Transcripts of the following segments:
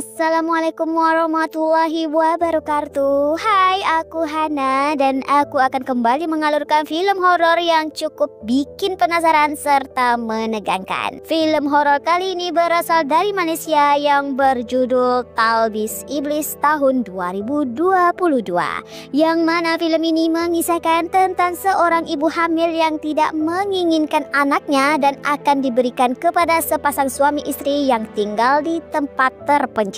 Assalamualaikum warahmatullahi wabarakatuh. Hai, aku Hana dan aku akan kembali mengalurkan film horor yang cukup bikin penasaran serta menegangkan. Film horor kali ini berasal dari Malaysia yang berjudul Talbis Iblis tahun 2022. Yang mana film ini mengisahkan tentang seorang ibu hamil yang tidak menginginkan anaknya dan akan diberikan kepada sepasang suami istri yang tinggal di tempat terpencil.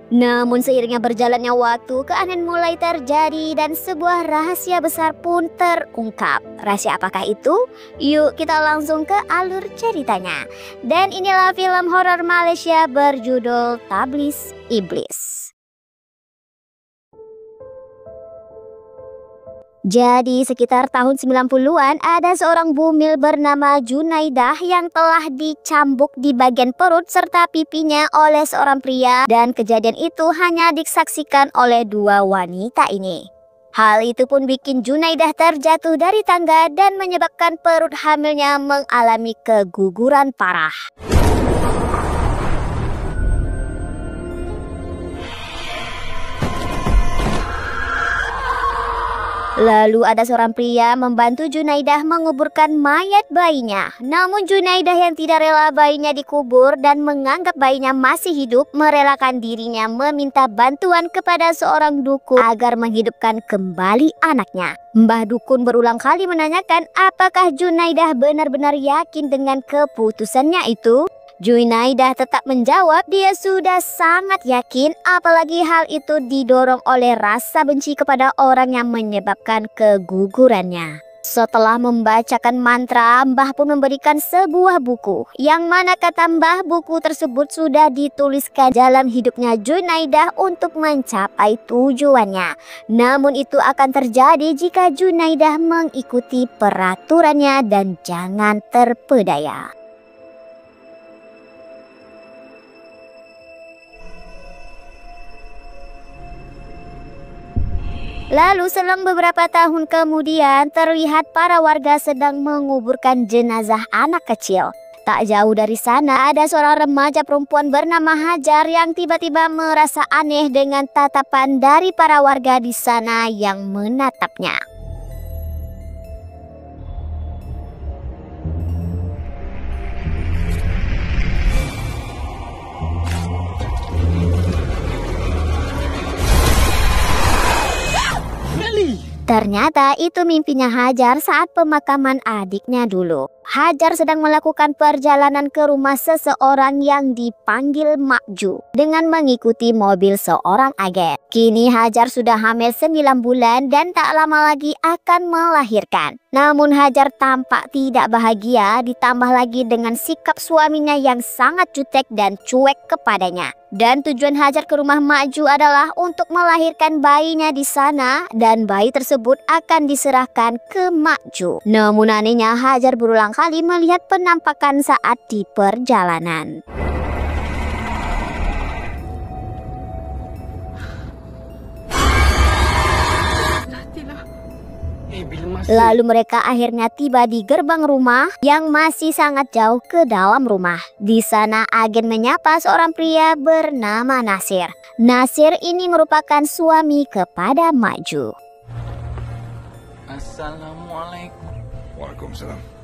Namun seiringnya berjalannya waktu, keanehan mulai terjadi dan sebuah rahasia besar pun terungkap. Rahasia apakah itu? Yuk kita langsung ke alur ceritanya. Dan inilah film horor Malaysia berjudul Talbis Iblis. Jadi sekitar tahun 90-an ada seorang bumil bernama Junaidah yang telah dicambuk di bagian perut serta pipinya oleh seorang pria, dan kejadian itu hanya disaksikan oleh dua wanita ini. Hal itu pun bikin Junaidah terjatuh dari tangga dan menyebabkan perut hamilnya mengalami keguguran parah. Lalu ada seorang pria membantu Junaidah menguburkan mayat bayinya. Namun Junaidah yang tidak rela bayinya dikubur dan menganggap bayinya masih hidup, merelakan dirinya meminta bantuan kepada seorang dukun agar menghidupkan kembali anaknya. Mbah dukun berulang kali menanyakan apakah Junaidah benar-benar yakin dengan keputusannya itu. Junaidah tetap menjawab dia sudah sangat yakin, apalagi hal itu didorong oleh rasa benci kepada orang yang menyebabkan kegugurannya. Setelah membacakan mantra, Mbah pun memberikan sebuah buku, yang mana kata Mbah buku tersebut sudah dituliskan jalan hidupnya Junaidah untuk mencapai tujuannya. Namun itu akan terjadi jika Junaidah mengikuti peraturannya dan jangan terpedaya. Lalu selang beberapa tahun kemudian terlihat para warga sedang menguburkan jenazah anak kecil. Tak jauh dari sana ada seorang remaja perempuan bernama Hajar yang tiba-tiba merasa aneh dengan tatapan dari para warga di sana yang menatapnya. Ternyata itu mimpinya Hajar saat pemakaman adiknya dulu. Hajar sedang melakukan perjalanan ke rumah seseorang yang dipanggil Makju dengan mengikuti mobil seorang agen. Kini Hajar sudah hamil 9 bulan dan tak lama lagi akan melahirkan. Namun Hajar tampak tidak bahagia, ditambah lagi dengan sikap suaminya yang sangat jutek dan cuek kepadanya. Dan tujuan Hajar ke rumah Makju adalah untuk melahirkan bayinya di sana, dan bayi tersebut akan diserahkan ke Makju. Namun anehnya Hajar berulang kali melihat penampakan saat di perjalanan. Lalu mereka akhirnya tiba di gerbang rumah yang masih sangat jauh ke dalam rumah. Di sana agen menyapa seorang pria bernama Nasir. Nasir ini merupakan suami kepada Makju. Assalamualaikum. Waalaikumsalam.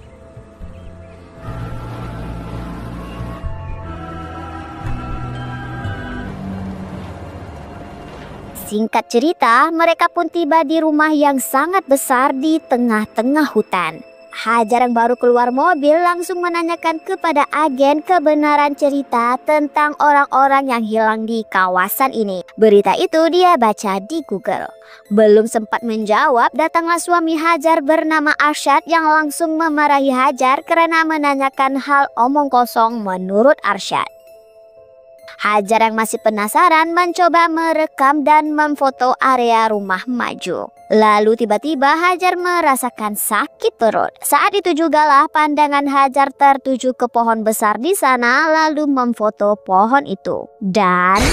Singkat cerita, mereka pun tiba di rumah yang sangat besar di tengah-tengah hutan. Hajar yang baru keluar mobil langsung menanyakan kepada agen kebenaran cerita tentang orang-orang yang hilang di kawasan ini. Berita itu dia baca di Google. Belum sempat menjawab, datanglah suami Hajar bernama Arsyad yang langsung memarahi Hajar karena menanyakan hal omong kosong menurut Arsyad. Hajar yang masih penasaran mencoba merekam dan memfoto area rumah Makju. Lalu tiba-tiba Hajar merasakan sakit perut. Saat itu jugalah pandangan Hajar tertuju ke pohon besar di sana, lalu memfoto pohon itu. Dan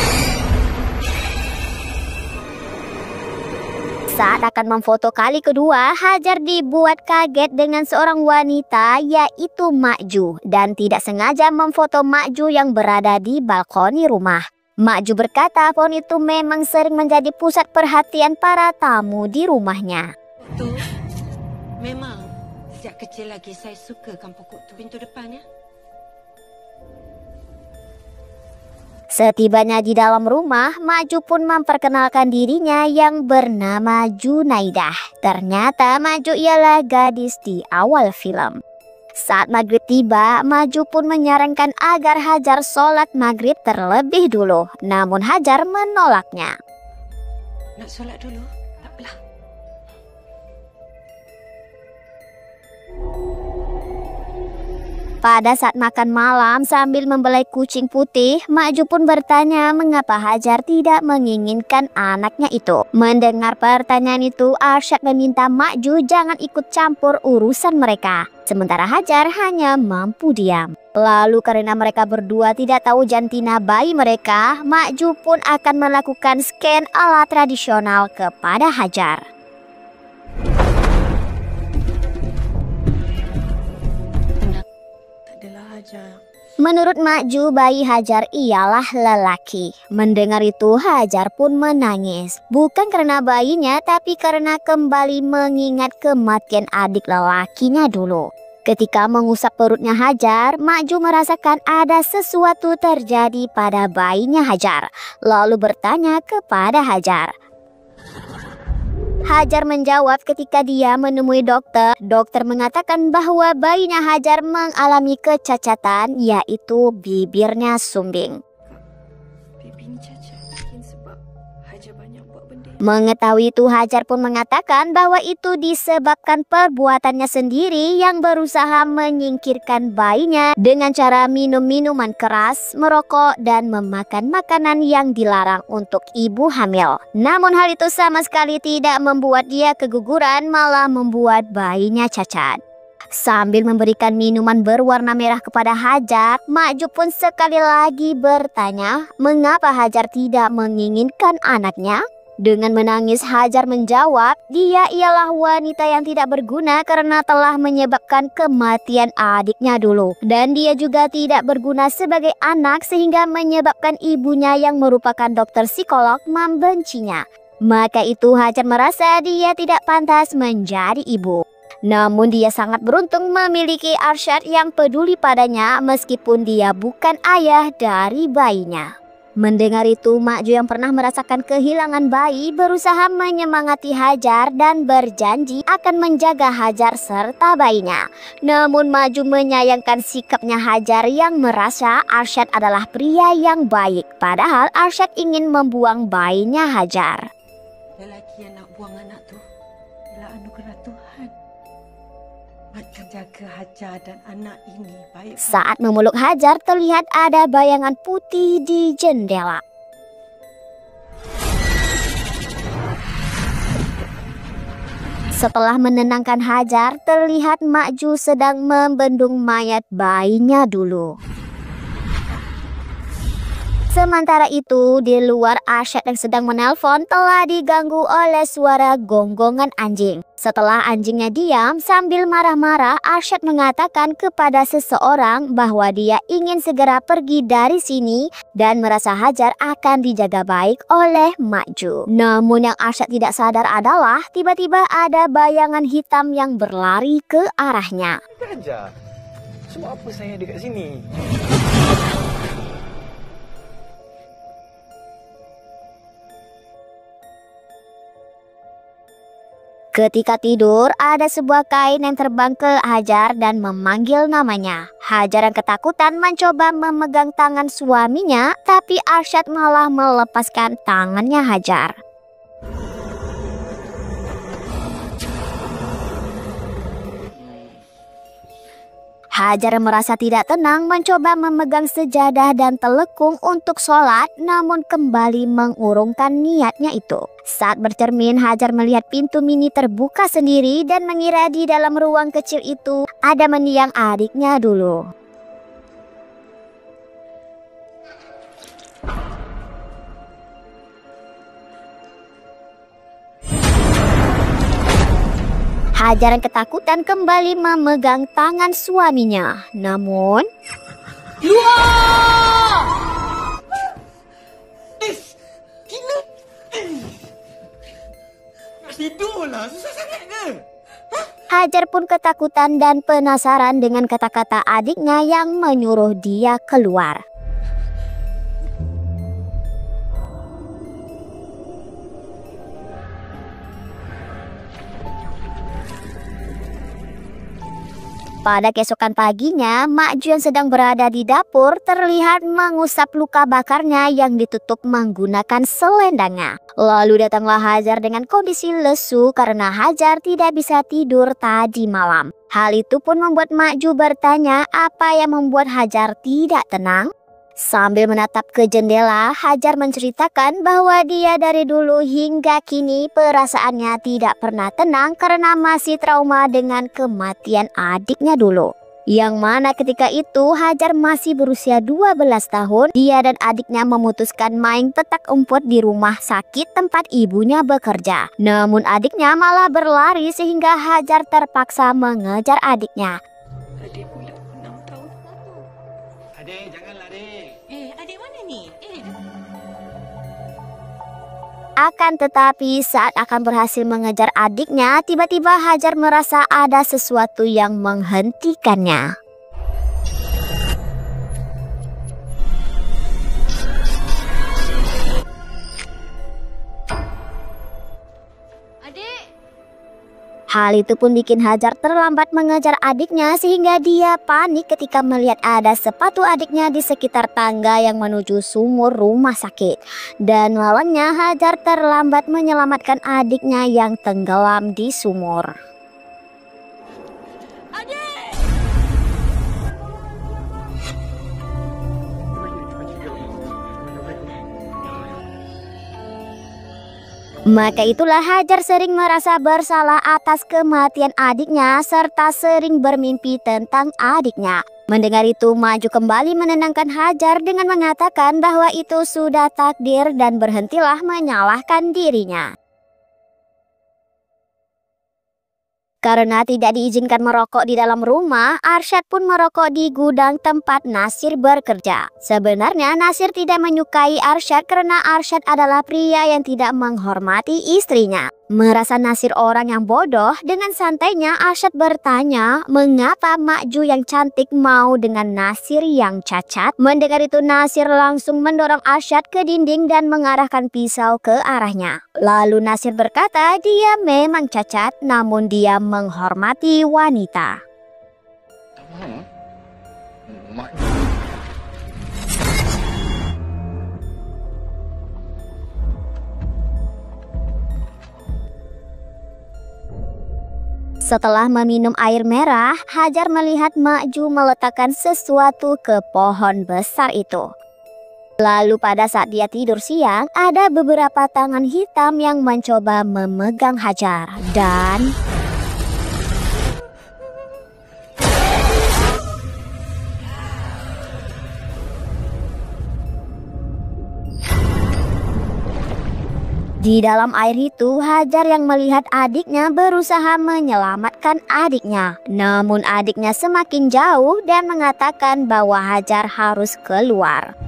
saat akan memfoto kali kedua, Hajar dibuat kaget dengan seorang wanita yaitu Makju, dan tidak sengaja memfoto Makju yang berada di balkoni rumah. Maju berkata pohon itu memang sering menjadi pusat perhatian para tamu di rumahnya. Tu memang sejak kecil lagi saya sukakan pokok tu. Pintu depan ya. Setibanya di dalam rumah, Maju pun memperkenalkan dirinya yang bernama Junaidah. Ternyata Maju ialah gadis di awal film. Saat maghrib tiba, Maju pun menyarankan agar Hajar sholat maghrib terlebih dulu. Namun Hajar menolaknya. Nak solat dulu? Tak apalah. Pada saat makan malam sambil membelai kucing putih, Maju pun bertanya mengapa Hajar tidak menginginkan anaknya itu. Mendengar pertanyaan itu, Arsyad meminta Maju jangan ikut campur urusan mereka. Sementara Hajar hanya mampu diam. Lalu karena mereka berdua tidak tahu jantina bayi mereka, Maju pun akan melakukan scan ala tradisional kepada Hajar. Menurut Maju, bayi Hajar ialah lelaki. Mendengar itu, Hajar pun menangis. Bukan karena bayinya, tapi karena kembali mengingat kematian adik lelakinya dulu. Ketika mengusap perutnya Hajar, Maju merasakan ada sesuatu terjadi pada bayinya Hajar. Lalu bertanya kepada Hajar. Hajar menjawab ketika dia menemui dokter. Dokter mengatakan bahwa bayinya Hajar mengalami kecacatan, yaitu bibirnya sumbing. Bibi ni cacat mungkin sebab Hajar banyak buat benda. Mengetahui itu, Hajar pun mengatakan bahwa itu disebabkan perbuatannya sendiri yang berusaha menyingkirkan bayinya dengan cara minum minuman keras, merokok, dan memakan makanan yang dilarang untuk ibu hamil. Namun hal itu sama sekali tidak membuat dia keguguran, malah membuat bayinya cacat. Sambil memberikan minuman berwarna merah kepada Hajar, Maju pun sekali lagi bertanya mengapa Hajar tidak menginginkan anaknya. Dengan menangis, Hajar menjawab dia ialah wanita yang tidak berguna karena telah menyebabkan kematian adiknya dulu. Dan dia juga tidak berguna sebagai anak sehingga menyebabkan ibunya yang merupakan dokter psikolog membencinya. Maka itu Hajar merasa dia tidak pantas menjadi ibu. Namun dia sangat beruntung memiliki Arsyad yang peduli padanya meskipun dia bukan ayah dari bayinya. Mendengar itu, Maju yang pernah merasakan kehilangan bayi berusaha menyemangati Hajar dan berjanji akan menjaga Hajar serta bayinya. Namun Maju menyayangkan sikapnya Hajar yang merasa Arsyad adalah pria yang baik. Padahal Arsyad ingin membuang bayinya Hajar. Lelaki yang nak buang anak tu ialah anugerah Tuhan. Maju jaga Hajar dan anak ini baik. Saat memeluk Hajar, terlihat ada bayangan putih di jendela. Setelah menenangkan Hajar, terlihat Maju sedang membendung mayat bayinya dulu. Sementara itu, di luar Arsyad yang sedang menelpon telah diganggu oleh suara gonggongan anjing. Setelah anjingnya diam, sambil marah-marah, Arsyad mengatakan kepada seseorang bahwa dia ingin segera pergi dari sini dan merasa Hajar akan dijaga baik oleh Maju. Namun yang Arsyad tidak sadar adalah tiba-tiba ada bayangan hitam yang berlari ke arahnya. Hajar, sebab apa saya dekat sini? Ketika tidur, ada sebuah kain yang terbang ke Hajar dan memanggil namanya. Hajar yang ketakutan mencoba memegang tangan suaminya, tapi Arsyad malah melepaskan tangannya Hajar. Hajar merasa tidak tenang mencoba memegang sejadah dan telekung untuk sholat, namun kembali mengurungkan niatnya itu. Saat bercermin, Hajar melihat pintu mini terbuka sendiri dan mengira di dalam ruang kecil itu ada mendiang adiknya dulu. Hajar yang ketakutan kembali memegang tangan suaminya. Namun Alah, susah sangat ke? Hajar pun ketakutan dan penasaran dengan kata-kata adiknya yang menyuruh dia keluar. Pada keesokan paginya, Mak Ju yang sedang berada di dapur terlihat mengusap luka bakarnya yang ditutup menggunakan selendangnya. Lalu datanglah Hajar dengan kondisi lesu karena Hajar tidak bisa tidur tadi malam. Hal itu pun membuat Mak Ju bertanya apa yang membuat Hajar tidak tenang. Sambil menatap ke jendela, Hajar menceritakan bahwa dia dari dulu hingga kini perasaannya tidak pernah tenang karena masih trauma dengan kematian adiknya dulu. Yang mana ketika itu Hajar masih berusia 12 tahun, dia dan adiknya memutuskan main petak umpet di rumah sakit tempat ibunya bekerja. Namun adiknya malah berlari sehingga Hajar terpaksa mengejar adiknya. Adik pula 6 tahun. Adik, janganlah adik. Adik mana ni? Akan tetapi saat akan berhasil mengejar adiknya, tiba-tiba Hajar merasa ada sesuatu yang menghentikannya. Adik! Hal itu pun bikin Hajar terlambat mengejar adiknya sehingga dia panik ketika melihat ada sepatu adiknya di sekitar tangga yang menuju sumur rumah sakit. Dan lawannya Hajar terlambat menyelamatkan adiknya yang tenggelam di sumur. Maka itulah Hajar sering merasa bersalah atas kematian adiknya serta sering bermimpi tentang adiknya. Mendengar itu, Maju kembali menenangkan Hajar dengan mengatakan bahwa itu sudah takdir dan berhentilah menyalahkan dirinya. Karena tidak diizinkan merokok di dalam rumah, Arsyad pun merokok di gudang tempat Nasir bekerja. Sebenarnya Nasir tidak menyukai Arsyad karena Arsyad adalah pria yang tidak menghormati istrinya. Merasa Nasir orang yang bodoh, dengan santainya Arsyad bertanya mengapa Mak Ju yang cantik mau dengan Nasir yang cacat. Mendengar itu Nasir langsung mendorong Arsyad ke dinding dan mengarahkan pisau ke arahnya. Lalu Nasir berkata dia memang cacat namun dia menghormati wanita. Tak faham? Mak Setelah meminum air merah, Hajar melihat Mak Ju meletakkan sesuatu ke pohon besar itu. Lalu pada saat dia tidur siang, ada beberapa tangan hitam yang mencoba memegang Hajar dan... Di dalam air itu, Hajar yang melihat adiknya berusaha menyelamatkan adiknya. Namun adiknya semakin jauh dan mengatakan bahwa Hajar harus keluar.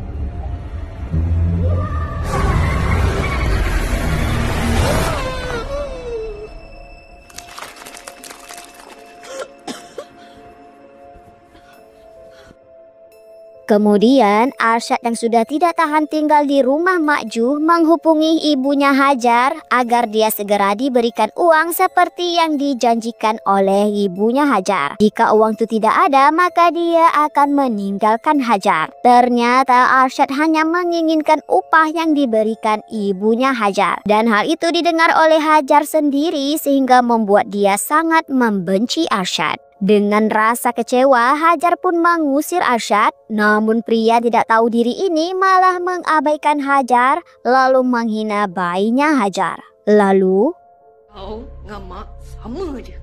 Kemudian Arsyad yang sudah tidak tahan tinggal di rumah Mak Ju menghubungi ibunya Hajar agar dia segera diberikan uang seperti yang dijanjikan oleh ibunya Hajar. Jika uang itu tidak ada, maka dia akan meninggalkan Hajar. Ternyata Arsyad hanya menginginkan upah yang diberikan ibunya Hajar. Dan hal itu didengar oleh Hajar sendiri sehingga membuat dia sangat membenci Arsyad. Dengan rasa kecewa, Hajar pun mengusir Arsyad. Namun pria tidak tahu diri ini malah mengabaikan Hajar lalu menghina bayinya Hajar. Lalu, Kau dengan mak sama je.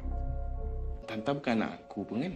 Tanta bukan anak aku pun kan?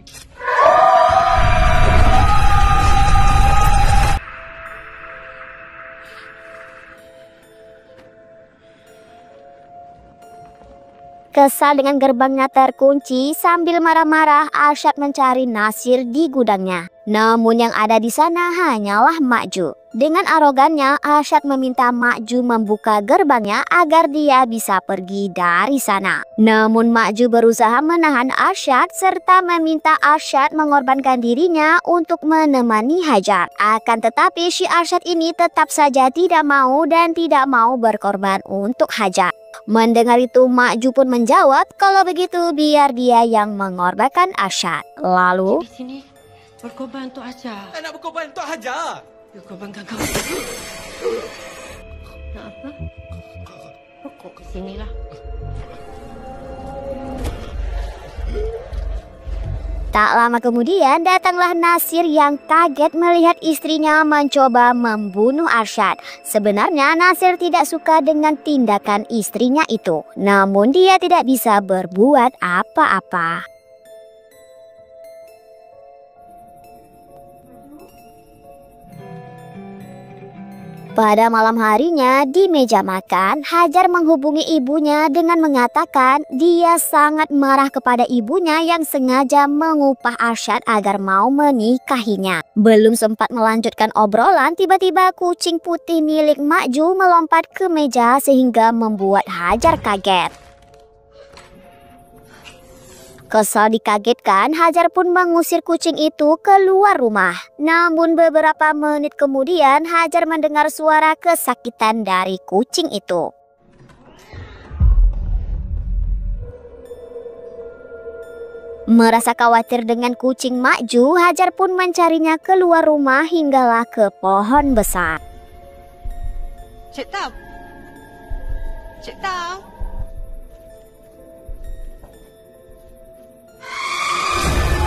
kesal dengan gerbangnya terkunci, sambil marah-marah Arsyad mencari Nasir di gudangnya. Namun yang ada di sana hanyalah Mak Ju. Dengan arogannya, Arsyad meminta Mak Ju membuka gerbangnya agar dia bisa pergi dari sana. Namun Mak Ju berusaha menahan Arsyad serta meminta Arsyad mengorbankan dirinya untuk menemani Hajar. Akan tetapi si Arsyad ini tetap saja tidak mau dan tidak mau berkorban untuk Hajar. Mendengar itu Mak Ju pun menjawab kalau begitu biar dia yang mengorbankan Arsyad. Lalu Di sini berkorban untuk Hajar. Tak nak berkorban untuk Hajar. Berkorbankan kau. Nak apa? Rokok ke sinilah. tak lama kemudian datanglah Nasir yang kaget melihat istrinya mencoba membunuh Arsyad. Sebenarnya Nasir tidak suka dengan tindakan istrinya itu, namun dia tidak bisa berbuat apa-apa. Pada malam harinya di meja makan, Hajar menghubungi ibunya dengan mengatakan dia sangat marah kepada ibunya yang sengaja mengupah Arsyad agar mau menikahinya. Belum sempat melanjutkan obrolan, tiba-tiba kucing putih milik Mak Ju melompat ke meja sehingga membuat Hajar kaget. Kesal dikagetkan, Hajar pun mengusir kucing itu keluar rumah. Namun beberapa menit kemudian Hajar mendengar suara kesakitan dari kucing itu. Merasa khawatir dengan kucing Mak Ju, Hajar pun mencarinya keluar rumah hinggalah ke pohon besar. Cik Tam. Cik Tam.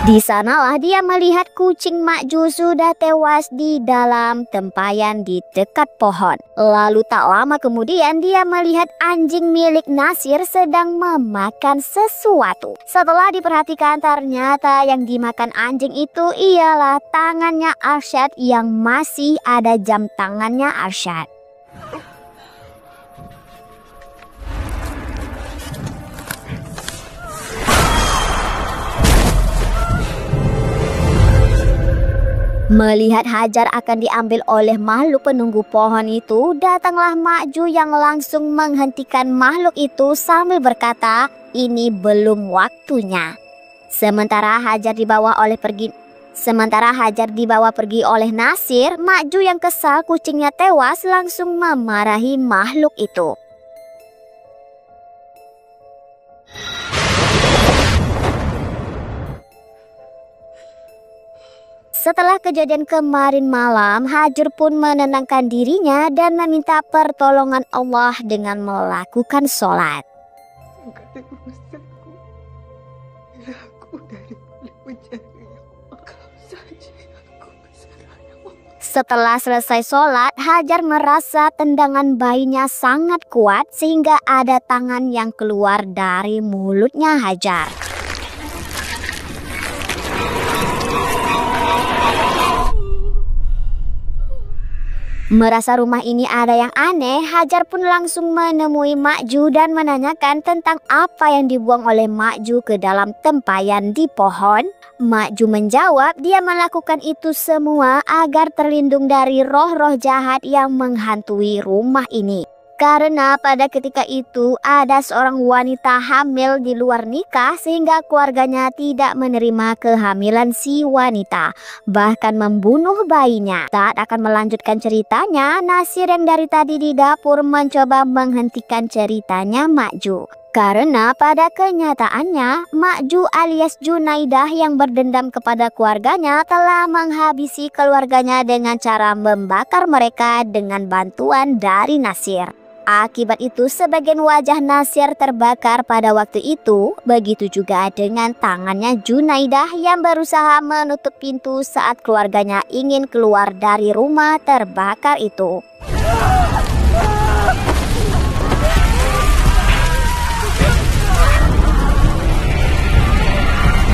Di sanalah dia melihat kucing Mak Ju sudah tewas di dalam tempayan di dekat pohon. Lalu tak lama kemudian dia melihat anjing milik Nasir sedang memakan sesuatu. Setelah diperhatikan ternyata yang dimakan anjing itu ialah tangannya Arsyad yang masih ada jam tangannya Arsyad. Melihat Hajar akan diambil oleh makhluk penunggu pohon itu, datanglah Mak Ju yang langsung menghentikan makhluk itu sambil berkata, ini belum waktunya. Sementara Hajar dibawa pergi oleh Nasir, Mak Ju yang kesal kucingnya tewas langsung memarahi makhluk itu. Setelah kejadian kemarin malam, Hajar pun menenangkan dirinya dan meminta pertolongan Allah dengan melakukan sholat. Setelah selesai sholat, Hajar merasa tendangan bayinya sangat kuat sehingga ada tangan yang keluar dari mulutnya Hajar. Merasa rumah ini ada yang aneh, Hajar pun langsung menemui Mak Ju dan menanyakan tentang apa yang dibuang oleh Mak Ju ke dalam tempayan di pohon. Mak Ju menjawab dia melakukan itu semua agar terlindung dari roh-roh jahat yang menghantui rumah ini. Karena pada ketika itu ada seorang wanita hamil di luar nikah sehingga keluarganya tidak menerima kehamilan si wanita, bahkan membunuh bayinya. Saat akan melanjutkan ceritanya, Nasir yang dari tadi di dapur mencoba menghentikan ceritanya Mak Ju. Karena pada kenyataannya Mak Ju alias Junaidah yang berdendam kepada keluarganya telah menghabisi keluarganya dengan cara membakar mereka dengan bantuan dari Nasir. Akibat itu sebagian wajah Nasir terbakar pada waktu itu, begitu juga dengan tangannya Junaidah yang berusaha menutup pintu saat keluarganya ingin keluar dari rumah terbakar itu.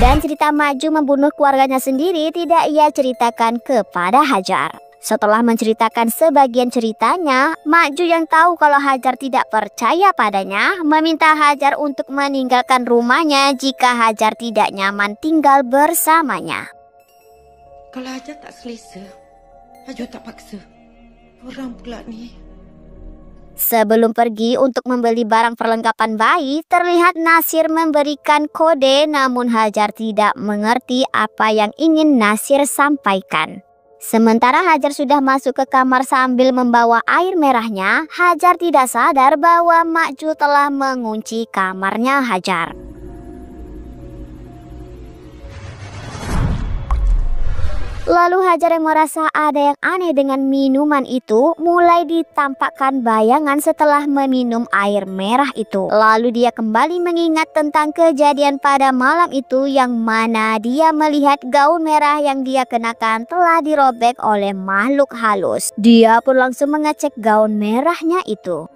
Dan cerita Mak Ju membunuh keluarganya sendiri tidak ia ceritakan kepada Hajar. Setelah menceritakan sebagian ceritanya, Mak Ju yang tahu kalau Hajar tidak percaya padanya, meminta Hajar untuk meninggalkan rumahnya jika Hajar tidak nyaman tinggal bersamanya. Kalau Hajar tak selesa, Hajar tak paksa. Orang pula ni. Sebelum pergi untuk membeli barang perlengkapan bayi, terlihat Nasir memberikan kode, namun Hajar tidak mengerti apa yang ingin Nasir sampaikan. Sementara Hajar sudah masuk ke kamar sambil membawa air merahnya, Hajar tidak sadar bahwa Mak Ju telah mengunci kamarnya Hajar. Lalu Hajar yang merasa ada yang aneh dengan minuman itu, mulai ditampakkan bayangan setelah meminum air merah itu. Lalu dia kembali mengingat tentang kejadian pada malam itu, yang mana dia melihat gaun merah yang dia kenakan telah dirobek oleh makhluk halus. Dia pun langsung mengecek gaun merahnya itu.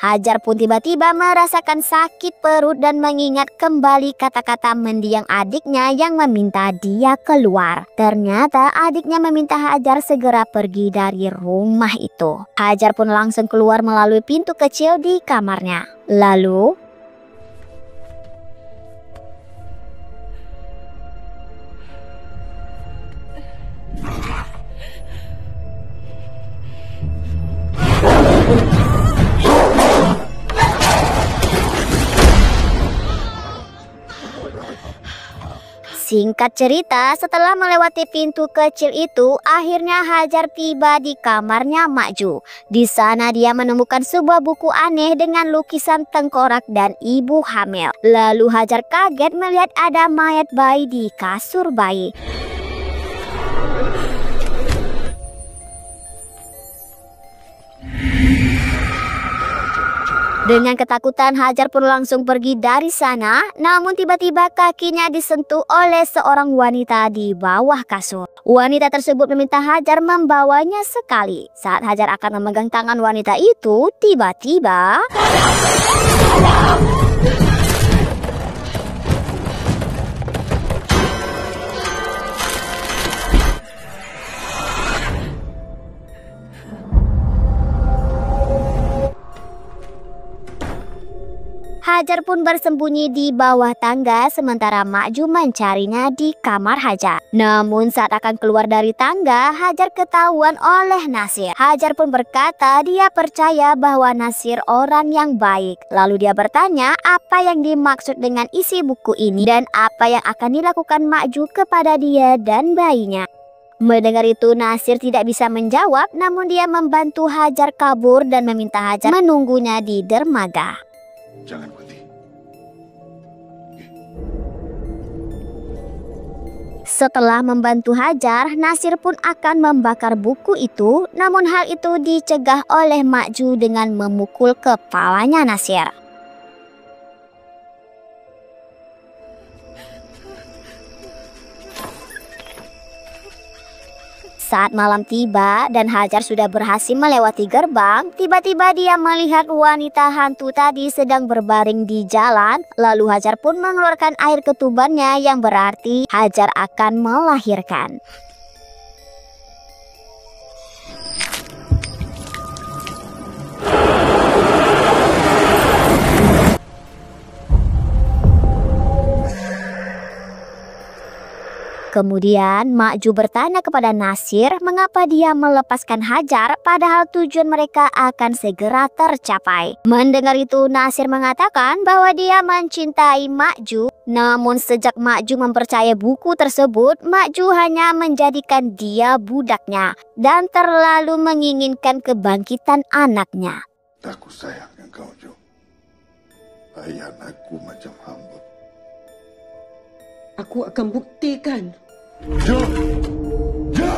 Hajar pun tiba-tiba merasakan sakit perut dan mengingat kembali kata-kata mendiang adiknya yang meminta dia keluar. Ternyata adiknya meminta Hajar segera pergi dari rumah itu. Hajar pun langsung keluar melalui pintu kecil di kamarnya. Lalu singkat cerita, setelah melewati pintu kecil itu, akhirnya Hajar tiba di kamarnya Mak Ju. Di sana dia menemukan sebuah buku aneh dengan lukisan tengkorak dan ibu hamil. Lalu Hajar kaget melihat ada mayat bayi di kasur bayi. Dengan ketakutan, Hajar pun langsung pergi dari sana. Namun tiba-tiba kakinya disentuh oleh seorang wanita di bawah kasur. Wanita tersebut meminta Hajar membawanya sekali. Saat Hajar akan memegang tangan wanita itu, tiba-tiba Hajar pun bersembunyi di bawah tangga, sementara Mak Ju mencarinya di kamar Hajar. Namun saat akan keluar dari tangga, Hajar ketahuan oleh Nasir. Hajar pun berkata dia percaya bahwa Nasir orang yang baik. Lalu dia bertanya apa yang dimaksud dengan isi buku ini dan apa yang akan dilakukan Mak Ju kepada dia dan bayinya. Mendengar itu, Nasir tidak bisa menjawab, namun dia membantu Hajar kabur dan meminta Hajar menunggunya di dermaga. Jangan berhenti. Setelah membantu Hajar, Nasir pun akan membakar buku itu, namun hal itu dicegah oleh Mak Ju dengan memukul kepalanya Nasir. Saat malam tiba dan Hajar sudah berhasil melewati gerbang, tiba-tiba dia melihat wanita hantu tadi sedang berbaring di jalan. Lalu Hajar pun mengeluarkan air ketubannya, yang berarti Hajar akan melahirkan. Kemudian Mak Ju bertanya kepada Nasir mengapa dia melepaskan Hajar padahal tujuan mereka akan segera tercapai. Mendengar itu, Nasir mengatakan bahwa dia mencintai Mak Ju. Namun sejak Mak Ju mempercayai buku tersebut, Mak Ju hanya menjadikan dia budaknya dan terlalu menginginkan kebangkitan anaknya. Aku sayang engkau, Jo. Bayar aku macam hamba. Aku akan buktikan. Jo! Jo!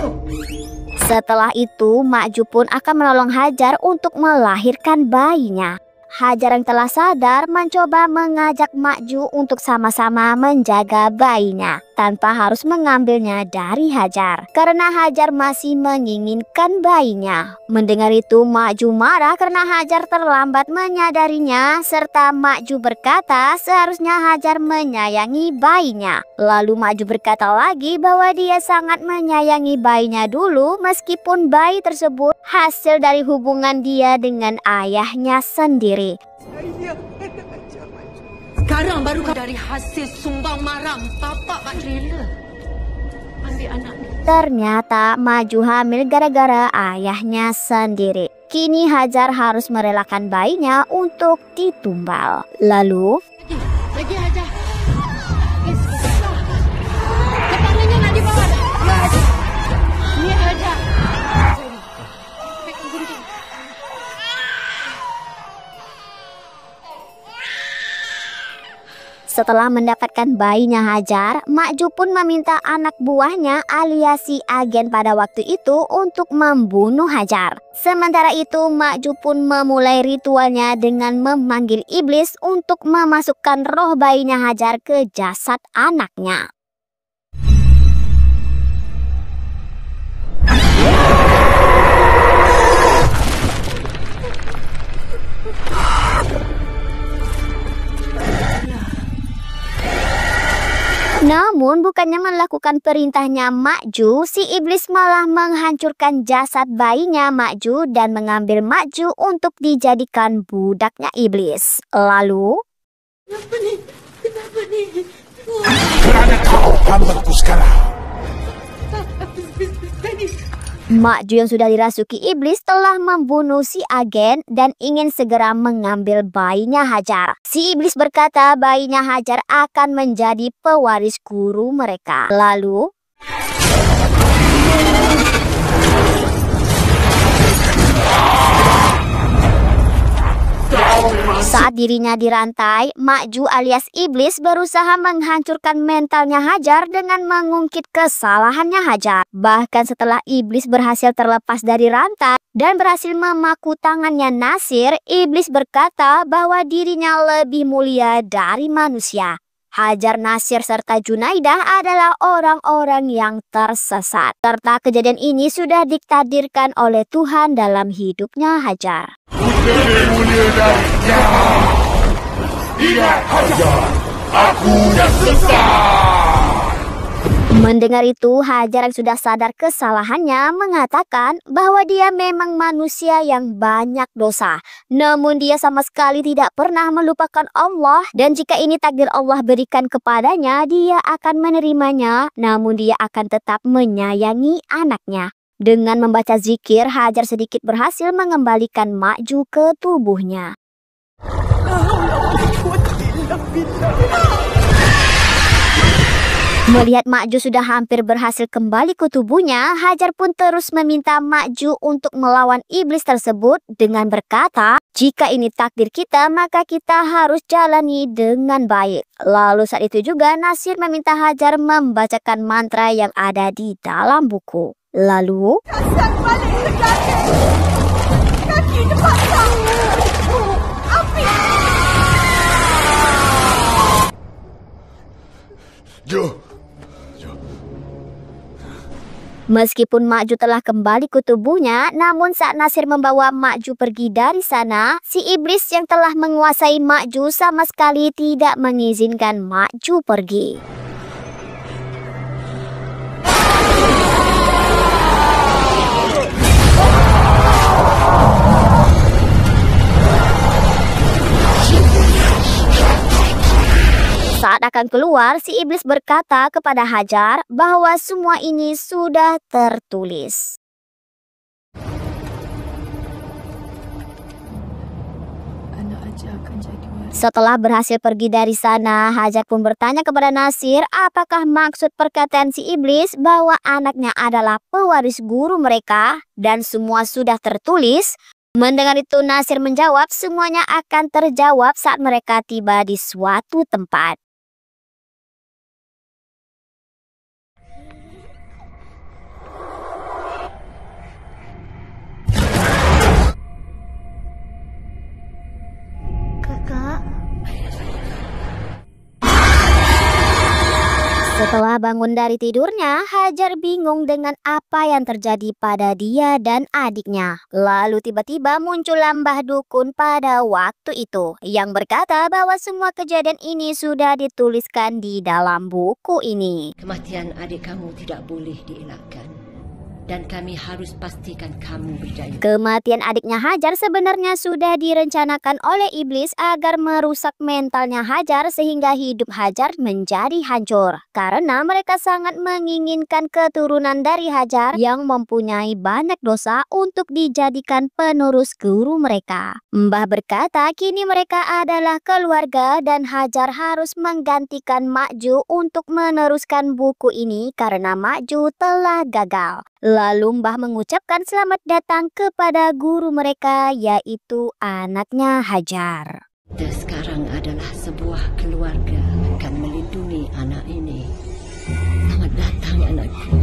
Setelah itu, Mak Ju pun akan menolong Hajar untuk melahirkan bayinya. Hajar yang telah sadar mencoba mengajak Mak Ju untuk sama-sama menjaga bayinya. tanpa harus mengambilnya dari Hajar karena Hajar masih menginginkan bayinya. Mendengar itu Mak Ju marah karena Hajar terlambat menyadarinya serta Mak Ju berkata seharusnya Hajar menyayangi bayinya. Lalu Mak Ju berkata lagi bahwa dia sangat menyayangi bayinya dulu meskipun bayi tersebut hasil dari hubungan dia dengan ayahnya sendiri. Sekarang baru dari hasil sumbang maram bapak Mak Rela ambil anak ni. Ternyata Mak Ju hamil gara-gara ayahnya sendiri. Kini Hajar harus merelakan bayinya untuk ditumbal. Lalu Lagi aja. Kepalanya nak dibawa. Ya aja. Ni aja. setelah mendapatkan bayinya Hajar, Mak Ju pun meminta anak buahnya alias si agen pada waktu itu untuk membunuh Hajar. Sementara itu Mak Ju pun memulai ritualnya dengan memanggil iblis untuk memasukkan roh bayinya Hajar ke jasad anaknya. Namun bukannya melakukan perintahnya Mak Ju, si iblis malah menghancurkan jasad bayinya Mak Ju dan mengambil Mak Ju untuk dijadikan budaknya iblis. Lalu, Kenapa ni? Kenapa ni? Kerana kau hambaku sekarang. Mak Ju yang sudah dirasuki iblis telah membunuh si agen dan ingin segera mengambil bayinya Hajar. Si iblis berkata bayinya Hajar akan menjadi pewaris guru mereka. Lalu, saat dirinya dirantai, Mak Ju alias iblis berusaha menghancurkan mentalnya Hajar dengan mengungkit kesalahannya Hajar. Bahkan setelah iblis berhasil terlepas dari rantai dan berhasil memaku tangannya Nasir, iblis berkata bahwa dirinya lebih mulia dari manusia. Hajar, Nasir, serta Junaidah adalah orang-orang yang tersesat. Serta kejadian ini sudah ditakdirkan oleh Tuhan dalam hidupnya Hajar. Lebih mulia darinya. Lihat Hajar, aku yang sesat. Mendengar itu, Hajar yang sudah sadar kesalahannya mengatakan bahwa dia memang manusia yang banyak dosa. Namun dia sama sekali tidak pernah melupakan Allah dan jika ini takdir Allah berikan kepadanya, dia akan menerimanya. Namun dia akan tetap menyayangi anaknya. Dengan membaca zikir, Hajar sedikit berhasil mengembalikan Mak Ju ke tubuhnya. Melihat Mak Ju sudah hampir berhasil kembali ke tubuhnya, Hajar pun terus meminta Mak Ju untuk melawan iblis tersebut dengan berkata, jika ini takdir kita, maka kita harus jalani dengan baik. Lalu saat itu juga Nasir meminta Hajar membacakan mantra yang ada di dalam buku. Lalu, Kaki depan kamu. Api. Ju. meskipun Mak Ju telah kembali ke tubuhnya, namun saat Nasir membawa Mak Ju pergi dari sana, si iblis yang telah menguasai Mak Ju sama sekali tidak mengizinkan Mak Ju pergi. Saat akan keluar, si iblis berkata kepada Hajar bahwa semua ini sudah tertulis. Anak aja akan jadi waris. Setelah berhasil pergi dari sana, Hajar pun bertanya kepada Nasir apakah maksud perkataan si iblis bahwa anaknya adalah pewaris guru mereka dan semua sudah tertulis. Mendengar itu Nasir menjawab semuanya akan terjawab saat mereka tiba di suatu tempat. Setelah bangun dari tidurnya, Hajar bingung dengan apa yang terjadi pada dia dan adiknya. Lalu tiba-tiba muncullah Mbah Dukun pada waktu itu yang berkata bahwa semua kejadian ini sudah dituliskan di dalam buku ini. Kematian adik kamu tidak boleh dielakkan. Dan kami harus pastikan kamu berdaya. Kematian adiknya Hajar sebenarnya sudah direncanakan oleh iblis agar merusak mentalnya Hajar sehingga hidup Hajar menjadi hancur. Karena mereka sangat menginginkan keturunan dari Hajar yang mempunyai banyak dosa untuk dijadikan penerus guru mereka. Mbah berkata kini mereka adalah keluarga dan Hajar harus menggantikan Makju untuk meneruskan buku ini karena Makju telah gagal. Lalu Mbah mengucapkan selamat datang kepada guru mereka yaitu anaknya Hajar. Kita sekarang adalah sebuah keluarga akan melindungi anak ini. Selamat datang anakku.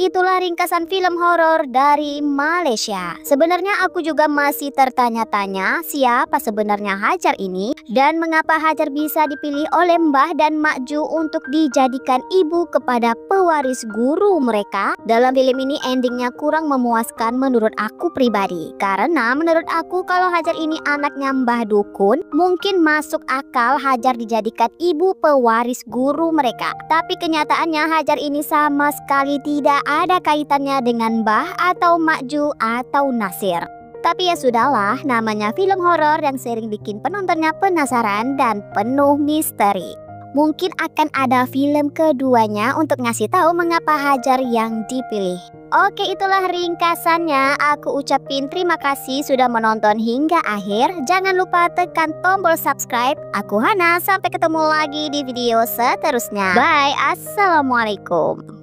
Itulah ringkasan film horor dari Malaysia. Sebenarnya aku juga masih tertanya-tanya siapa sebenarnya Hajar ini dan mengapa Hajar bisa dipilih oleh Mbah dan Makju untuk dijadikan ibu kepada pewaris guru mereka. Dalam film ini endingnya kurang memuaskan menurut aku pribadi. Karena menurut aku kalau Hajar ini anaknya Mbah Dukun, mungkin masuk akal Hajar dijadikan ibu pewaris guru mereka. Tapi kenyataannya Hajar ini sama sekali tidak ada kaitannya dengan Mbah atau Makju atau Nasir. Tapi ya sudahlah, namanya film horor yang sering bikin penontonnya penasaran dan penuh misteri. Mungkin akan ada film keduanya untuk ngasih tahu mengapa Hajar yang dipilih. Oke, itulah ringkasannya. Aku ucapin terima kasih sudah menonton hingga akhir. Jangan lupa tekan tombol subscribe. Aku Hana, sampai ketemu lagi di video seterusnya. Bye, assalamualaikum.